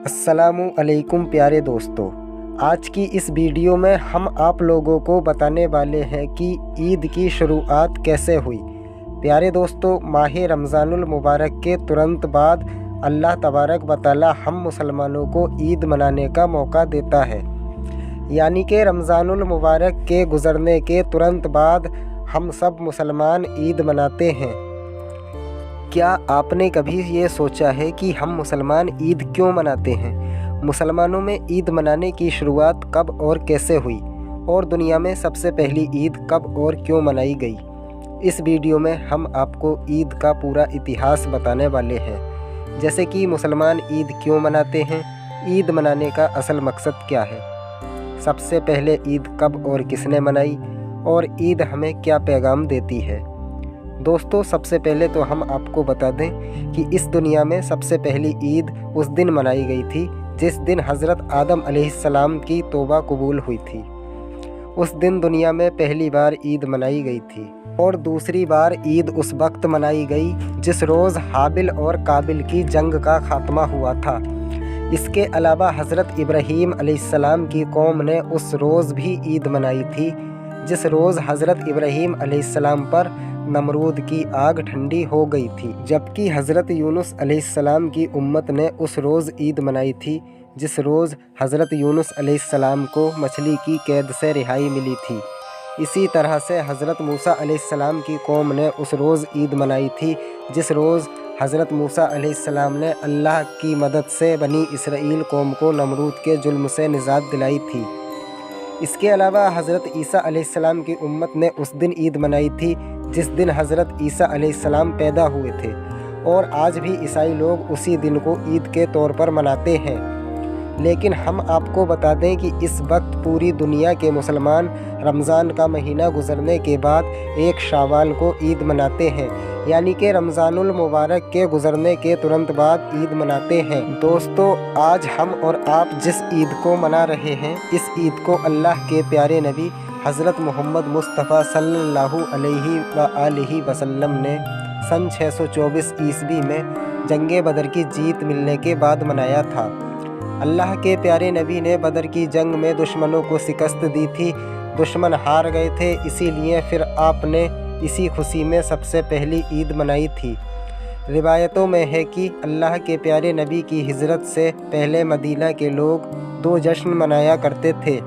अस्सलामु अलैकुम प्यारे दोस्तों, आज की इस वीडियो में हम आप लोगों को बताने वाले हैं कि ईद की शुरुआत कैसे हुई। प्यारे दोस्तों, माह रमज़ानुल मुबारक के तुरंत बाद अल्लाह तबारक व तआला हम मुसलमानों को ईद मनाने का मौका देता है। यानी कि रमज़ानुल मुबारक के गुज़रने के तुरंत बाद हम सब मुसलमान ईद मनाते हैं। क्या आपने कभी ये सोचा है कि हम मुसलमान ईद क्यों मनाते हैं? मुसलमानों में ईद मनाने की शुरुआत कब और कैसे हुई, और दुनिया में सबसे पहली ईद कब और क्यों मनाई गई? इस वीडियो में हम आपको ईद का पूरा इतिहास बताने वाले हैं, जैसे कि मुसलमान ईद क्यों मनाते हैं, ईद मनाने का असल मकसद क्या है, सबसे पहले ईद कब और किसने मनाई, और ईद हमें क्या पैगाम देती है। दोस्तों, सबसे पहले तो हम आपको बता दें कि इस दुनिया में सबसे पहली ईद उस दिन मनाई गई थी जिस दिन हज़रत आदम अलैहिस्सलाम की तौबा कबूल हुई थी। उस दिन दुनिया में पहली बार ईद मनाई गई थी, और दूसरी बार ईद उस वक्त मनाई गई जिस रोज़ हाबिल और काबिल की जंग का ख़ात्मा हुआ था। इसके अलावा हज़रत इब्राहीम अलैहिस्सलाम की कौम ने उस रोज़ भी ईद मनाई थी जिस रोज़ हज़रत इब्राहीम अलैहिस्सलाम पर नमरूद की आग ठंडी हो गई थी, जबकि हज़रत यूनुस अलैहिस्सलाम की उम्मत ने उस रोज़ ईद मनाई थी जिस रोज़ हज़रत यूनुस अलैहिस्सलाम को मछली की कैद से रिहाई मिली थी। इसी तरह से हज़रत मूसा अलैहिस्सलाम की कौम ने उस रोज़ ईद मनाई थी जिस रोज़ हज़रत मूसा अलैहिस्सलाम ने अल्लाह की मदद से बनी इसराइल कौम को नमरूद के जुल्म से निजात दिलाई थी। इसके अलावा हज़रत ईसा अलैहिस्सलाम की उम्मत ने उस दिन ईद मनाई थी जिस दिन हज़रत ईसा अलैहिस्सलाम पैदा हुए थे, और आज भी ईसाई लोग उसी दिन को ईद के तौर पर मनाते हैं। लेकिन हम आपको बता दें कि इस वक्त पूरी दुनिया के मुसलमान रमज़ान का महीना गुजरने के बाद 1 शावाल को ईद मनाते हैं, यानी कि रमज़ानुल मुबारक के गुजरने के तुरंत बाद ईद मनाते हैं। दोस्तों, आज हम और आप जिस ईद को मना रहे हैं, इस ईद को अल्लाह के प्यारे नबी हज़रत मोहम्मद मुस्तफ़ा सल्लल्लाहु अलैहि वसल्लम ने सन 624 ईस्वी में जंगे बदर की जीत मिलने के बाद मनाया था। अल्लाह के प्यारे नबी ने बदर की जंग में दुश्मनों को शिकस्त दी थी, दुश्मन हार गए थे, इसीलिए फिर आपने इसी खुशी में सबसे पहली ईद मनाई थी। रिवायतों में है कि अल्लाह के प्यारे नबी की हिजरत से पहले मदीना के लोग 2 जश्न मनाया करते थे।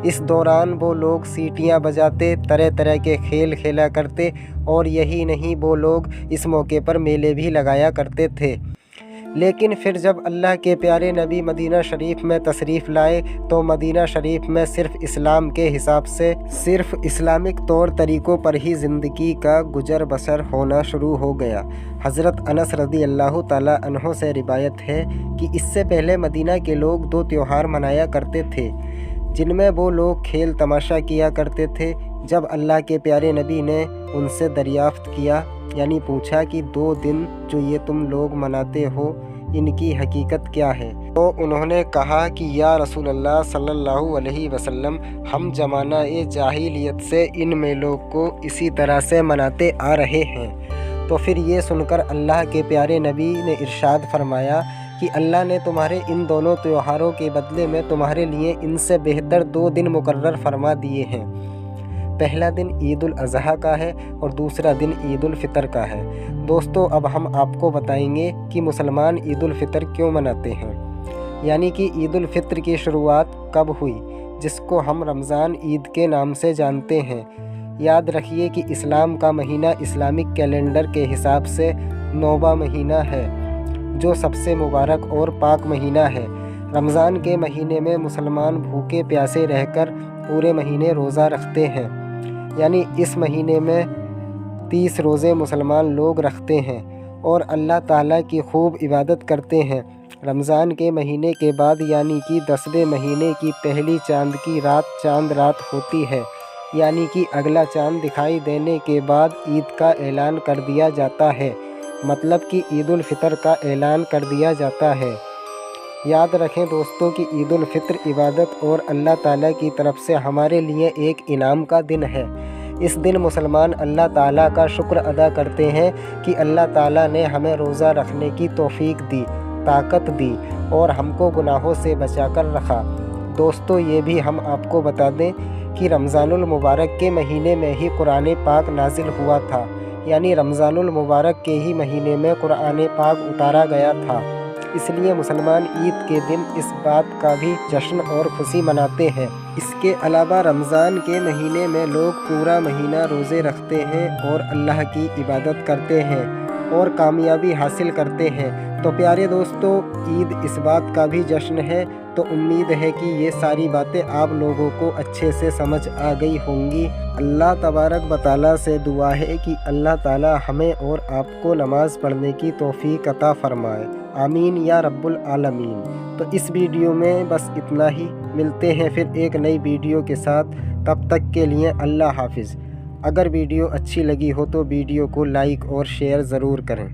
इस दौरान वो लोग सीटियाँ बजाते, तरह तरह के खेल खेला करते, और यही नहीं, वो लोग इस मौके पर मेले भी लगाया करते थे। लेकिन फिर जब अल्लाह के प्यारे नबी मदीना शरीफ में तशरीफ़ लाए तो मदीना शरीफ में सिर्फ़ इस्लाम के हिसाब से सिर्फ़ इस्लामिक तौर तरीक़ों पर ही ज़िंदगी का गुजर बसर होना शुरू हो गया। हज़रत अनस रज़ी अल्लाह ताला अन्हो से रिवायत है कि इससे पहले मदीना के लोग 2 त्यौहार मनाया करते थे जिनमें वो लोग खेल तमाशा किया करते थे। जब अल्लाह के प्यारे नबी ने उनसे दरियाफ़्त किया, यानी पूछा कि 2 दिन जो ये तुम लोग मनाते हो, इनकी हकीकत क्या है, तो उन्होंने कहा कि या रसूल अल्लाह सल्लल्लाहु अलैहि वसल्लम, हम ज़माना ए जाहिलियत से इन मेलों को इसी तरह से मनाते आ रहे हैं। तो फिर ये सुनकर अल्लाह के प्यारे नबी ने इरशाद फरमाया कि अल्लाह ने तुम्हारे इन दोनों त्योहारों के बदले में तुम्हारे लिए इनसे बेहतर 2 दिन मुकर्रर फरमा दिए हैं। पहला दिन ईद उल अज़हा का है और दूसरा दिन ईद उल फ़ितर का है। दोस्तों, अब हम आपको बताएंगे कि मुसलमान ईद उल फ़ितर क्यों मनाते हैं, यानी कि ईद उल फ़ितर की शुरुआत कब हुई, जिसको हम रमज़ान ईद के नाम से जानते हैं। याद रखिए कि इस्लाम का महीना इस्लामिक कैलेंडर के हिसाब से 9वां महीना है, जो सबसे मुबारक और पाक महीना है। रमज़ान के महीने में मुसलमान भूखे प्यासे रहकर पूरे महीने रोज़ा रखते हैं, यानी इस महीने में 30 रोज़े मुसलमान लोग रखते हैं और अल्लाह ताला की खूब इबादत करते हैं। रमज़ान के महीने के बाद यानी कि 10वें महीने की पहली चाँद की रात चाँद रात होती है, यानी कि अगला चाँद दिखाई देने के बाद ईद का ऐलान कर दिया जाता है, मतलब कि ईद उल फ़ितर का ऐलान कर दिया जाता है। याद रखें दोस्तों कि ईद उल फ़ितर इबादत और अल्लाह ताला की तरफ से हमारे लिए एक इनाम का दिन है। इस दिन मुसलमान अल्लाह ताला का शुक्र अदा करते हैं कि अल्लाह ताला ने हमें रोज़ा रखने की तौफ़ीक दी, طاقت دی اور ہم کو گناہوں سے بچا کر رکھا۔ دوستو یہ بھی ہم آپ کو بتا دیں کہ رمضان المبارک کے مہینے میں ہی قرآن پاک نازل ہوا تھا، یعنی رمضان المبارک کے ہی مہینے میں قرآن پاک اتارا گیا تھا۔ اس لیے مسلمان عید کے دن اس بات کا بھی جشن اور خوشی مناتے ہیں۔ اس کے علاوہ رمضان کے مہینے میں لوگ پورا مہینہ روزے رکھتے ہیں اور اللہ کی عبادت کرتے ہیں اور کامیابی حاصل کرتے ہیں۔ تو پیارے دوستو، عید اس بات کا بھی جشن ہے، تو امید ہے کہ یہ ساری باتیں آپ لوگوں کو اچھے سے سمجھ آ گئی ہوں گی۔ اللہ تبارک و تعالیٰ سے دعا ہے کہ اللہ تعالیٰ ہمیں اور آپ کو نماز پڑھنے کی توفیق عطا فرمائے، آمین یا رب العالمین۔ تو اس ویڈیو میں بس اتنا ہی، ملتے ہیں پھر ایک نئی ویڈیو کے ساتھ، تب تک کے لیے اللہ حافظ۔ اگر ویڈیو اچھی لگی ہو تو ویڈیو کو لائک اور شیئر ضرور کریں۔